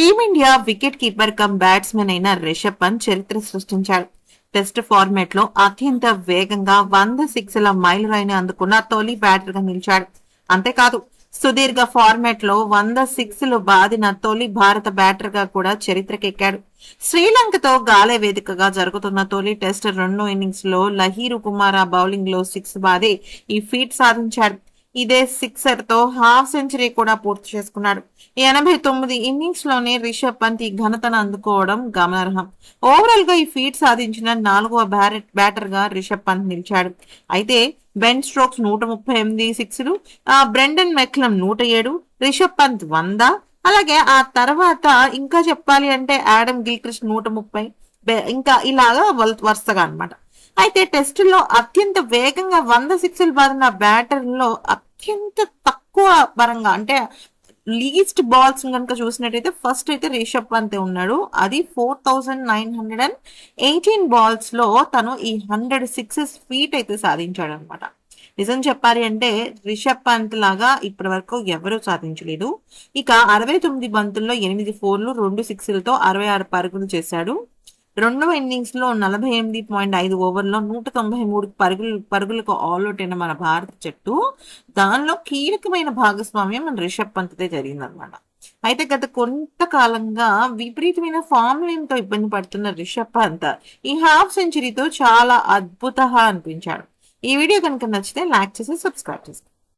Team India wicket keeper cum batsmen అయిన రిషబ్ పంత్ చరిత్ర సృష్టించాడు. టెస్ట్ ఫార్మాట్ లో అత్యంత వేగంగా 100 సిక్స్ల మైలురాయిని అందుకున్న తొలి బ్యాటర్ గా నిలిచాడు. అంతేకాదు సుదీర్ఘ ఫార్మాట్ లో 100 సిక్స్లు బాదిన తొలి భారత బ్యాటర్ గా కూడా చరిత్రకెక్కాడు. శ్రీలంకతో గాలే వేదికగా జరుగుతున్న తొలి టెస్ట్ రెండో ఇన్నింగ్స్ లో లహీరు కుమార బౌలింగ్ లో సిక్స్ బాది ఈ ఫీట్ సాధించాడు. ఇదే సిక్సర్ తో హాఫ్ సెంచరీ కూడా పూర్తి చేసుకున్నాడు. 89 ఇన్నింగ్స్ లోనే రిషబ్ పంత్ ఈ ఘనతను అందుకోవడం గమనార్హం. ఓవరాల్ గా ఈ ఫీట్ సాధించిన 4వ బ్యాటర్ గా రిషబ్ పంత్ నిలిచాడు. అయితే బెన్ స్ట్రోక్స్ 138 సిక్స్లు, బ్రెండన్ మెక్లమ్ 107, రిషబ్ పంత్ 100, అలాగే ఆ తర్వాత ఇంకా చెప్పాలి అంటే ఆడమ్ గిల్క్రిస్ట్ 130, ఇంకా ఇలాగా వరుసగా అనమాట. అయితే టెస్టుల్లో అత్యంత వేగంగా 100 సిక్స్లు బాదిన బ్యాటర్లో అత్యంత తక్కువ పరంగా అంటే లీస్ట్ బాల్స్ కనుక చూసినట్టయితే ఫస్ట్ అయితే రిషబ్ పంత్ ఉన్నాడు. అది 4918 బాల్స్ లో తను ఈ 100 సిక్సెస్ ఫీట్ అయితే సాధించాడు అనమాట. నిజం చెప్పాలి అంటే రిషబ్ పంత్ లాగా ఇప్పటి వరకు ఎవరూ సాధించలేదు. ఇక 69 బంతుల్లో 8 ఫోర్లు 2 సిక్స్లతో 66 పరుగులు చేశాడు. రెండవ ఇన్నింగ్స్ లో 48.5 ఓవర్లో 193 పరుగులకు ఆల్అౌట్ అయిన మన భారత జట్టు దానిలో కీలకమైన భాగస్వామ్యం మన రిషబ్ పంత్తే జరిగిందనమాట. అయితే గత కొంతకాలంగా విపరీతమైన ఫామ్ తో ఇబ్బంది పడుతున్న రిషబ్ పంత్ ఈ హాఫ్ సెంచరీతో చాలా అద్భుతంగా అనిపించాడు. ఈ వీడియో కనుక నచ్చితే లైక్ చేసి సబ్స్క్రైబ్ చేసుకోండి.